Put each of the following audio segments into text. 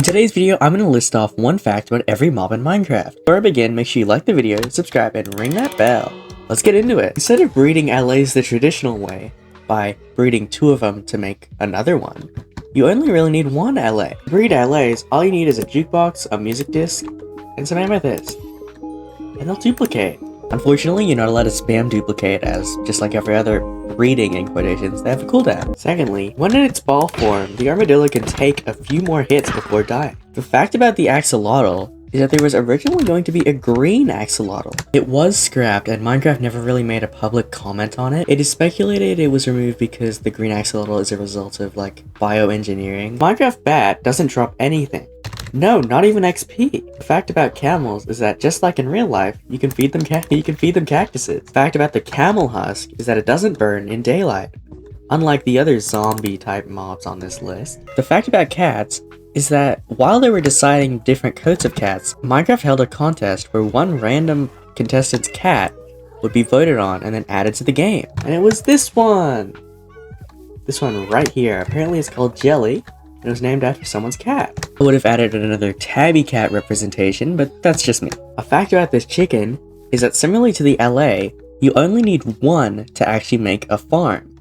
today's video, I'm going to list off one fact about every mob in Minecraft. Before I begin, make sure you like the video, subscribe, and ring that bell. Let's get into it. Instead of breeding LAs the traditional way, by breeding 2 of them to make another one, you only really need 1 LA. To breed LAs, all you need is a jukebox, a music disc, and some amethyst. And they'll duplicate. Unfortunately, you're not allowed to spam duplicate, as just like every other breeding in quotations, they have a cooldown. Secondly, when in its ball form, the armadillo can take a few more hits before dying. The fact about the axolotl is that there was originally going to be a green axolotl. It was scrapped and Minecraft never really made a public comment on it. It is speculated it was removed because the green axolotl is a result of like bioengineering. Minecraft Bat doesn't drop anything. No, not even XP. The fact about camels is that just like in real life, you can feed them cactuses. The fact about the camel husk is that it doesn't burn in daylight, unlike the other zombie type mobs on this list. The fact about cats is that while they were deciding different coats of cats, Minecraft held a contest where one random contestant's cat would be voted on and then added to the game. And it was this one! This one right here. Apparently it's called Jelly. It was named after someone's cat. I would have added another tabby cat representation, but that's just me. A fact about this chicken is that similarly to the LA, you only need 1 to actually make a farm.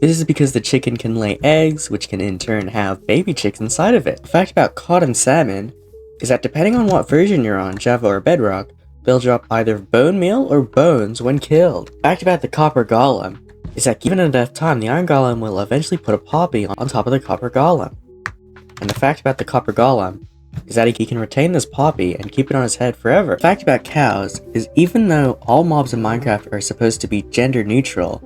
This is because the chicken can lay eggs, which can in turn have baby chicks inside of it. A fact about cod and salmon is that depending on what version you're on, Java or Bedrock, they'll drop either bone meal or bones when killed. A fact about the copper golem is that given enough time, the iron golem will eventually put a poppy on top of the copper golem. And the fact about the copper golem is that he can retain this poppy and keep it on his head forever. The fact about cows is even though all mobs in Minecraft are supposed to be gender neutral,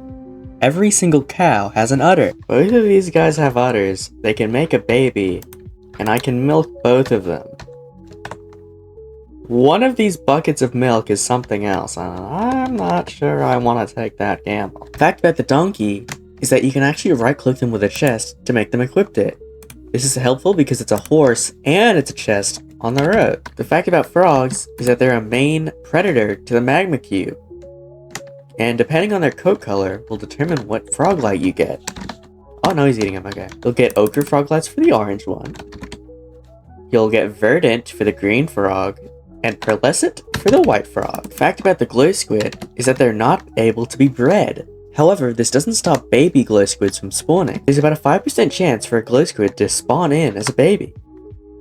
every single cow has an udder. Both of these guys have udders, they can make a baby, and I can milk both of them. One of these buckets of milk is something else, and I'm not sure I want to take that gamble. The fact about the donkey is that you can actually right-click them with a chest to make them equipped it. This is helpful because it's a horse and it's a chest on the road. The fact about frogs is that they're a main predator to the magma cube. And depending on their coat color will determine what frog light you get. Oh no, he's eating them, okay. You'll get ochre frog lights for the orange one. You'll get verdant for the green frog. And pearlescent for the white frog. The fact about the glow squid is that they're not able to be bred. However, this doesn't stop baby glow squids from spawning. There's about a 5% chance for a glow squid to spawn in as a baby.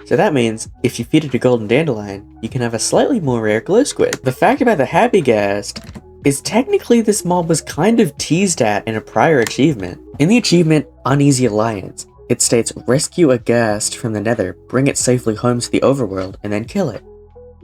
So that means, if you feed it a golden dandelion, you can have a slightly more rare glow squid. The fact about the happy ghast is technically this mob was kind of teased at in a prior achievement. In the achievement Uneasy Alliance, it states rescue a ghast from the nether, bring it safely home to the overworld, and then kill it.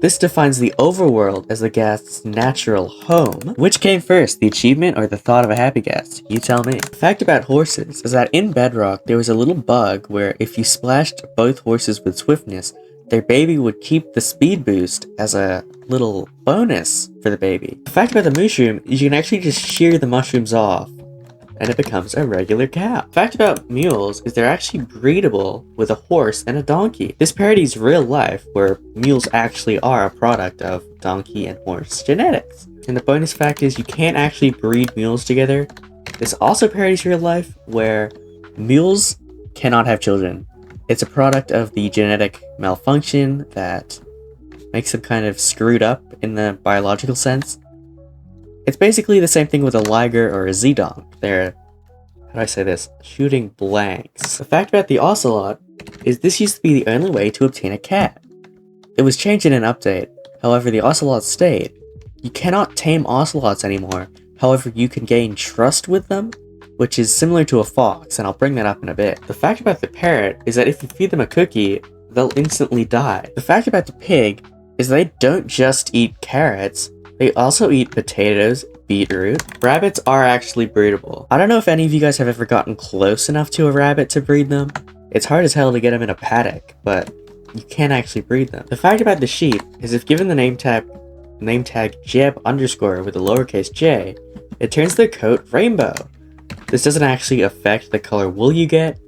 This defines the overworld as the ghast's natural home. Which came first, the achievement or the thought of a happy ghast? You tell me. The fact about horses is that in Bedrock, there was a little bug where if you splashed both horses with swiftness, their baby would keep the speed boost as a little bonus for the baby. The fact about the mushroom is you can actually just shear the mushrooms off and it becomes a regular cow. The fact about mules is they're actually breedable with a horse and a donkey. This parodies real life where mules actually are a product of donkey and horse genetics. And the bonus fact is you can't actually breed mules together. This also parodies real life where mules cannot have children. It's a product of the genetic malfunction that makes them kind of screwed up in the biological sense. It's basically the same thing with a liger or a zedonk. They're, how do I say this, shooting blanks. The fact about the ocelot is this used to be the only way to obtain a cat. It was changed in an update, however the ocelot stayed. You cannot tame ocelots anymore, however you can gain trust with them, which is similar to a fox, and I'll bring that up in a bit. The fact about the parrot is that if you feed them a cookie, they'll instantly die. The fact about the pig is they don't just eat carrots, they also eat potatoes, beetroot. Rabbits are actually breedable. I don't know if any of you guys have ever gotten close enough to a rabbit to breed them. It's hard as hell to get them in a paddock, but you can actually breed them. The fact about the sheep is if given the name tag jeb underscore with a lowercase j, it turns their coat rainbow. This doesn't actually affect the color wool you get.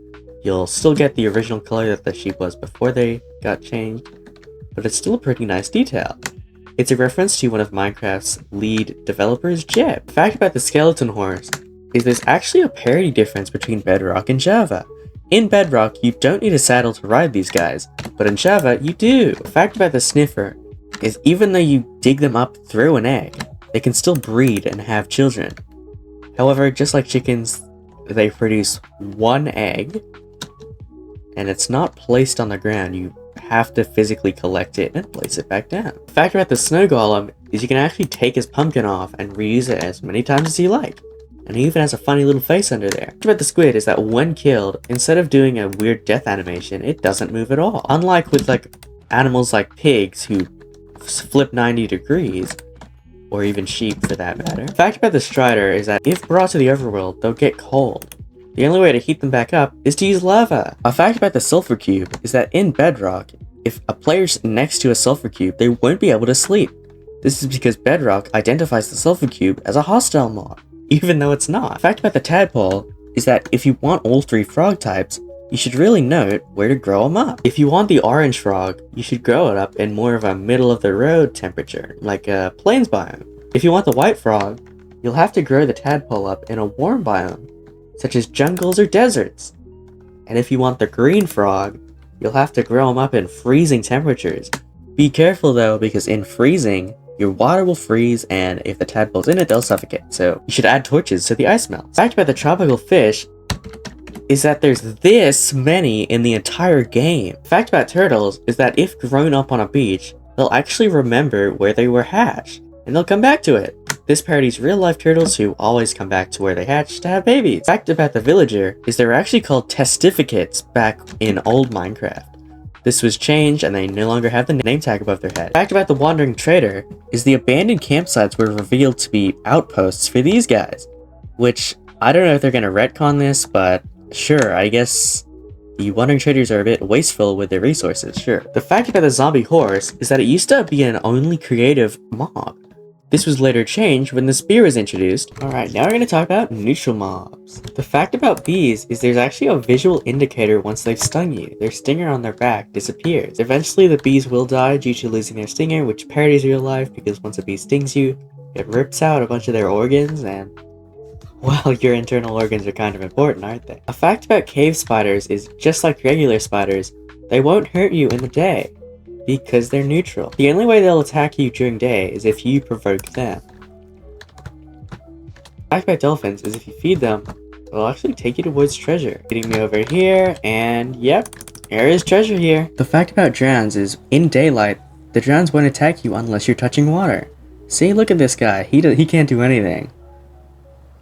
You'll still get the original color that the sheep was before they got changed, but it's still a pretty nice detail. It's a reference to one of Minecraft's lead developers, Jeb. The fact about the skeleton horse is there's actually a parity difference between Bedrock and Java. In Bedrock, you don't need a saddle to ride these guys, but in Java, you do. The fact about the sniffer is even though you dig them up through an egg, they can still breed and have children. However, just like chickens, they produce one egg, and it's not placed on the ground. You have to physically collect it and place it back down. The fact about the snow golem is you can actually take his pumpkin off and reuse it as many times as you like. And he even has a funny little face under there. The fact about the squid is that when killed, instead of doing a weird death animation, it doesn't move at all. Unlike with like animals like pigs who flip 90 degrees, or even sheep for that matter. The fact about the strider is that if brought to the overworld, they'll get cold. The only way to heat them back up is to use lava. A fact about the sulfur cube is that in Bedrock, if a player's next to a sulfur cube, they won't be able to sleep. This is because Bedrock identifies the sulfur cube as a hostile mob, even though it's not. A fact about the tadpole is that if you want all 3 frog types, you should really note where to grow them up. If you want the orange frog, you should grow it up in more of a middle of the road temperature, like a plains biome. If you want the white frog, you'll have to grow the tadpole up in a warm biome, such as jungles or deserts. And if you want the green frog, you'll have to grow them up in freezing temperatures. Be careful though, because in freezing, your water will freeze, and if the tadpole's in it, they'll suffocate, so you should add torches so the ice melts. Fact about the tropical fish is that there's this many in the entire game. Fact about turtles is that if grown up on a beach, they'll actually remember where they were hatched, and they'll come back to it. This parodies real-life turtles who always come back to where they hatched to have babies. Fact about the villager is they were actually called testificates back in old Minecraft. This was changed and they no longer have the name tag above their head. Fact about the wandering trader is the abandoned campsites were revealed to be outposts for these guys, which I don't know if they're gonna retcon this, but sure, I guess the wandering traders are a bit wasteful with their resources, sure. The fact about the zombie horse is that it used to be an only creative mob. This was later changed when the spear was introduced. Alright, now we're going to talk about neutral mobs. The fact about bees is there's actually a visual indicator once they've stung you. Their stinger on their back disappears. Eventually the bees will die due to losing their stinger, which parodies real life because once a bee stings you, it rips out a bunch of their organs, and well, your internal organs are kind of important, aren't they? A fact about cave spiders is just like regular spiders, they won't hurt you in the day, because they're neutral. The only way they'll attack you during day is if you provoke them. The fact about dolphins is if you feed them, they'll actually take you towards treasure. Getting me over here, and yep, there is treasure here. The fact about drowns is, in daylight, the drowns won't attack you unless you're touching water. See, look at this guy, he can't do anything.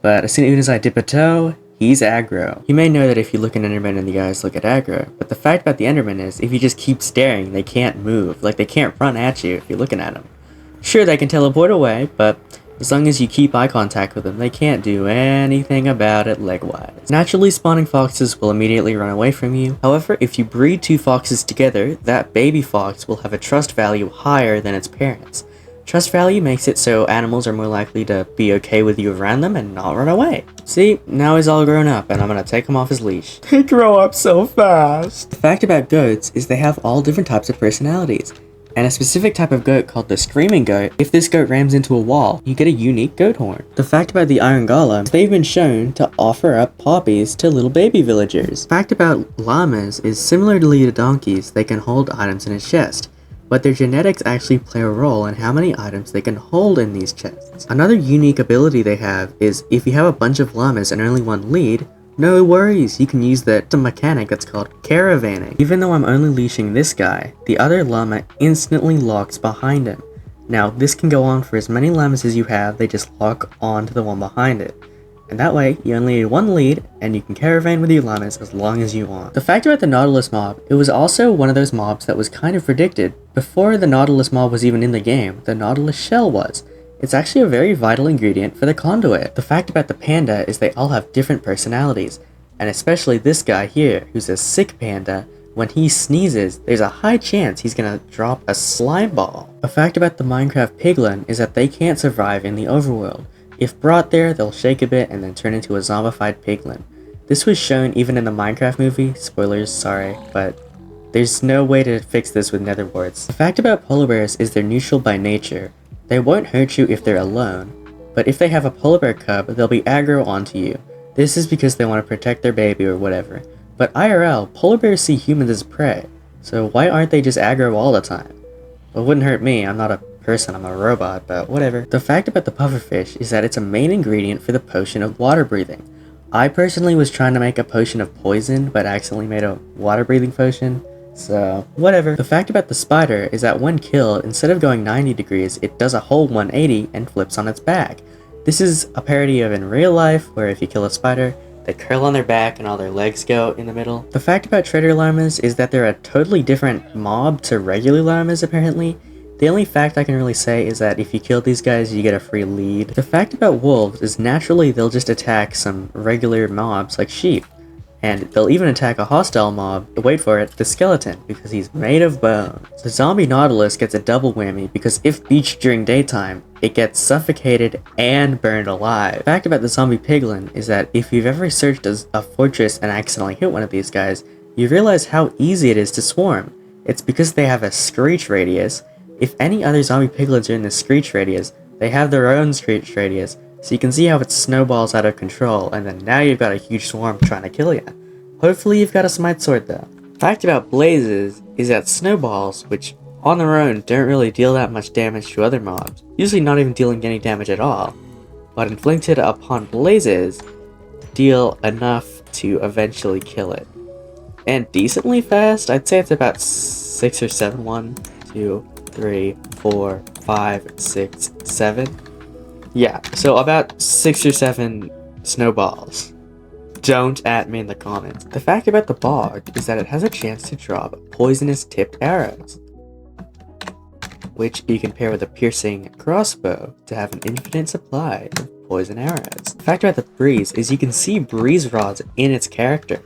But as soon as I dip a toe, he's aggro. You may know that if you look at Enderman and the guys look at aggro, but the fact about the Enderman is if you just keep staring, they can't move. Like, they can't run at you if you're looking at them. Sure, they can teleport away, but as long as you keep eye contact with them, they can't do anything about it leg-wise. Naturally spawning foxes will immediately run away from you. However, if you breed 2 foxes together, that baby fox will have a trust value higher than its parents. Trust value makes it so animals are more likely to be okay with you around them and not run away. See, now he's all grown up and I'm gonna take him off his leash. They grow up so fast. The fact about goats is they have all different types of personalities. And a specific type of goat called the screaming goat, if this goat rams into a wall, you get a unique goat horn. The fact about the iron golem, they've been shown to offer up poppies to little baby villagers. The fact about llamas is similarly to donkeys, they can hold items in a chest. But their genetics actually play a role in how many items they can hold in these chests. Another unique ability they have is if you have a bunch of llamas and only one lead, no worries, you can use the mechanic that's called caravanning. Even though I'm only leashing this guy, the other llama instantly locks behind him. Now this can go on for as many llamas as you have, they just lock on to the one behind it. And that way, you only need one lead, and you can caravan with your llamas as long as you want. The fact about the Nautilus mob, it was also one of those mobs that was kind of predicted. Before the Nautilus mob was even in the game, the Nautilus shell was. It's actually a very vital ingredient for the conduit. The fact about the panda is they all have different personalities, and especially this guy here, who's a sick panda. When he sneezes, there's a high chance he's gonna drop a slime ball. A fact about the Minecraft piglin is that they can't survive in the overworld. If brought there, they'll shake a bit and then turn into a zombified piglin. This was shown even in the Minecraft movie, spoilers, sorry, but there's no way to fix this with nether warts. The fact about polar bears is they're neutral by nature. They won't hurt you if they're alone, but if they have a polar bear cub, they'll be aggro onto you. This is because they want to protect their baby or whatever. But IRL, polar bears see humans as prey, so why aren't they just aggro all the time? Well, it wouldn't hurt me, I'm not a person, I'm a robot, but whatever. The fact about the pufferfish is that it's a main ingredient for the potion of water breathing. I personally was trying to make a potion of poison, but accidentally made a water breathing potion, so whatever. The fact about the spider is that when killed, instead of going 90 degrees, it does a whole 180 and flips on its back. This is a parody of in real life, where if you kill a spider, they curl on their back and all their legs go in the middle. The fact about trader llamas is that they're a totally different mob to regular llamas apparently. The only fact I can really say is that if you kill these guys, you get a free lead. The fact about wolves is naturally they'll just attack some regular mobs like sheep. And they'll even attack a hostile mob, wait for it, the skeleton, because he's made of bones. The zombie nautilus gets a double whammy because if beached during daytime, it gets suffocated and burned alive. The fact about the zombie piglin is that if you've ever searched a fortress and accidentally hit one of these guys, you realize how easy it is to swarm. It's because they have a screech radius. If any other zombie piglins are in the screech radius, they have their own screech radius. So you can see how it snowballs out of control, and then now you've got a huge swarm trying to kill you. Hopefully you've got a smite sword though. Fact about blazes is that snowballs, which on their own don't really deal that much damage to other mobs, usually not even dealing any damage at all, but inflicted upon blazes, deal enough to eventually kill it. And decently fast, I'd say it's about 6 or 7, 1, 2, 3, 4, 5, 6, 7. Yeah, so about 6 or 7 snowballs. Don't at me in the comments. The fact about the bog is that it has a chance to drop poisonous tipped arrows, which you can pair with a piercing crossbow to have an infinite supply of poison arrows. The fact about the breeze is you can see breeze rods in its character,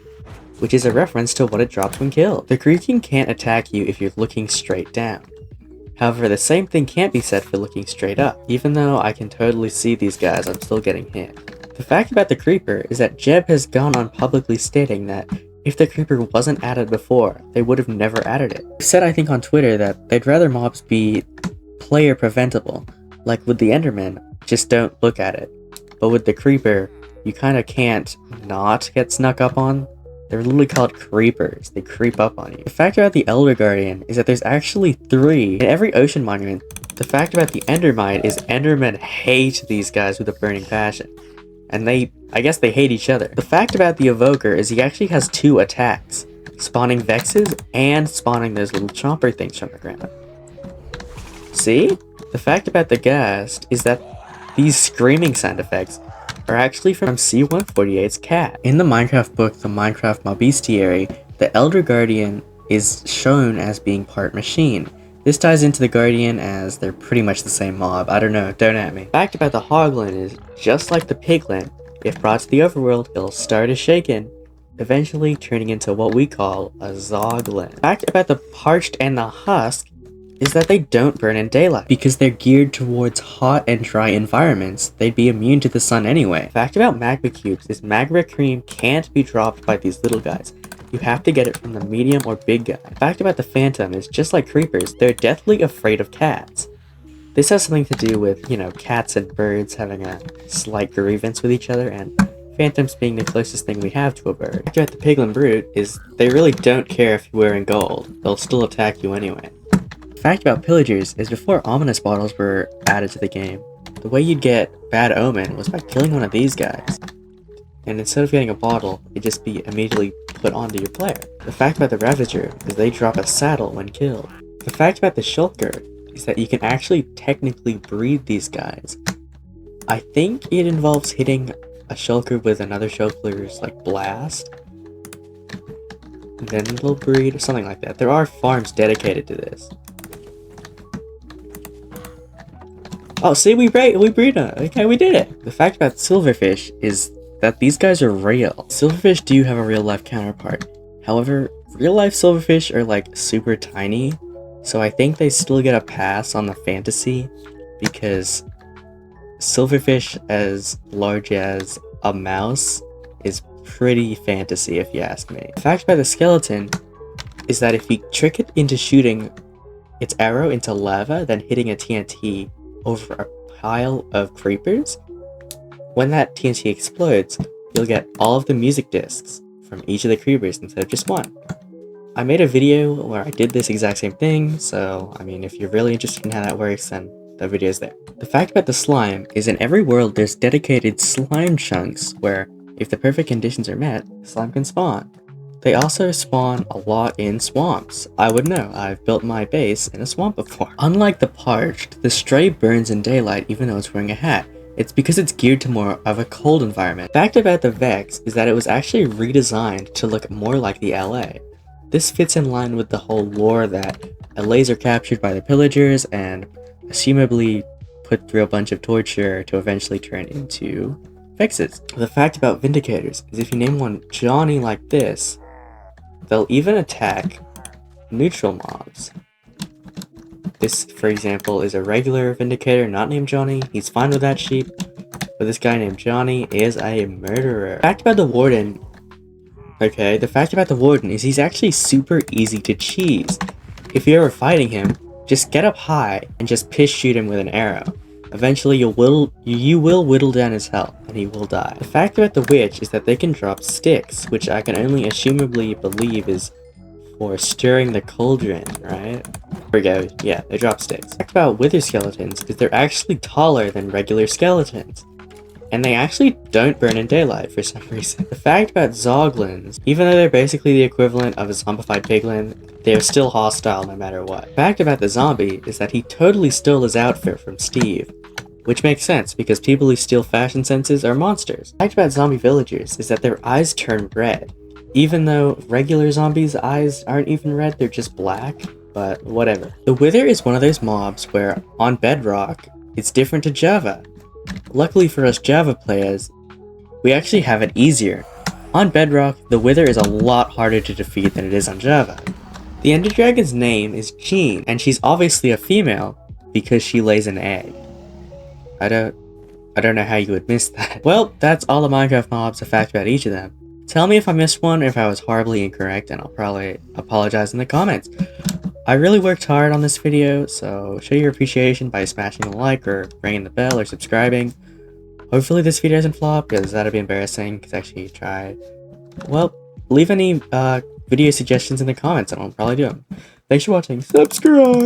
which is a reference to what it drops when killed. The creaking can't attack you if you're looking straight down. However, the same thing can't be said for looking straight up. Even though I can totally see these guys, I'm still getting hit. The fact about the creeper is that Jeb has gone on publicly stating that if the creeper wasn't added before, they would have never added it. He said I think on Twitter that they'd rather mobs be player preventable. Like with the Enderman, just don't look at it. But with the creeper, you kinda can't not get snuck up on. They're literally called creepers. They creep up on you. The fact about the Elder Guardian is that there's actually 3 in every ocean monument. The fact about the Endermite is Endermen hate these guys with a burning passion. And I guess they hate each other. The fact about the Evoker is he actually has 2 attacks. Spawning Vexes and spawning those little chomper things from the ground. See? The fact about the Ghast is that these screaming sound effects are actually from C148's cat. In the Minecraft book, The Minecraft Mobestiary, the Elder Guardian is shown as being part machine. This ties into the Guardian as they're pretty much the same mob. I don't know, don't at me. Fact about the Hoglin is, just like the Piglin, if brought to the overworld, it'll start as shaken, eventually turning into what we call a Zoglin. Fact about the Parched and the Husk is that they don't burn in daylight. Because they're geared towards hot and dry environments, they'd be immune to the sun anyway. Fact about magma cubes is magma cream can't be dropped by these little guys. You have to get it from the medium or big guy. Fact about the phantom is just like creepers, they're deathly afraid of cats. This has something to do with, cats and birds having a slight grievance with each other, and phantoms being the closest thing we have to a bird. Fact about the Piglin Brute is they really don't care if you're wearing gold. They'll still attack you anyway. Fact about pillagers is before ominous bottles were added to the game, the way you'd get bad omen was by killing one of these guys. And instead of getting a bottle, it'd just be immediately put onto your player. The fact about the Ravager is they drop a saddle when killed. The fact about the Shulker is that you can actually technically breed these guys. I think it involves hitting a Shulker with another Shulker's blast, and then it'll breed or something like that. There are farms dedicated to this. Oh, see, we breed them. Okay, we did it. The fact about silverfish is that these guys are real. Silverfish do have a real life counterpart. However, real life silverfish are super tiny, so I think they still get a pass on the fantasy because silverfish as large as a mouse is pretty fantasy if you ask me. The fact about the skeleton is that if you trick it into shooting its arrow into lava, then hitting a TNT over a pile of creepers, when that TNT explodes, you'll get all of the music discs from each of the creepers instead of just one. I made a video where I did this exact same thing, so I mean, if you're really interested in how that works, then the video's there. The fact about the slime is in every world there's dedicated slime chunks where, if the perfect conditions are met, slime can spawn. They also spawn a lot in swamps. I would know, I've built my base in a swamp before. Unlike the parched, the stray burns in daylight even though it's wearing a hat. It's because it's geared to more of a cold environment. Fact about the Vex is that it was actually redesigned to look more like the LA. This fits in line with the whole lore that LAs are captured by the pillagers and assumably put through a bunch of torture to eventually turn into Vexes. The fact about Vindicators is if you name one Johnny like this, they'll even attack neutral mobs. This, for example, is a regular Vindicator not named Johnny. He's fine with that sheep, but this guy named Johnny is a murderer. Fact about the Warden. Okay, the fact about the Warden is he's actually super easy to cheese. If you're ever fighting him, just get up high and just piss shoot him with an arrow. Eventually you will whittle down his health, and he will die. The fact about the Witch is that they can drop sticks, which I can only assumably believe is for stirring the cauldron, right? There we go, yeah, they drop sticks. The fact about Wither Skeletons is they're actually taller than regular skeletons. And they actually don't burn in daylight for some reason. The fact about Zoglins, even though they're basically the equivalent of a zombified piglin, they are still hostile no matter what. The fact about the zombie is that he totally stole his outfit from Steve, which makes sense because people who steal fashion senses are monsters. The fact about zombie villagers is that their eyes turn red, even though regular zombies' eyes aren't even red, they're just black, but whatever. The Wither is one of those mobs where, on Bedrock, it's different to Java. Luckily for us Java players, we actually have it easier. On Bedrock, the Wither is a lot harder to defeat than it is on Java. The Ender Dragon's name is Jean, and she's obviously a female because she lays an egg. I don't know how you would miss that. Well, that's all the Minecraft mobs, a fact about each of them. Tell me if I missed one or if I was horribly incorrect, and I'll probably apologize in the comments. I really worked hard on this video, so show your appreciation by smashing the like or ringing the bell or subscribing. Hopefully this video doesn't flop, because that'd be embarrassing, because I actually tried. Well, leave any video suggestions in the comments and I'll probably do them. Thanks for watching. Subscribe!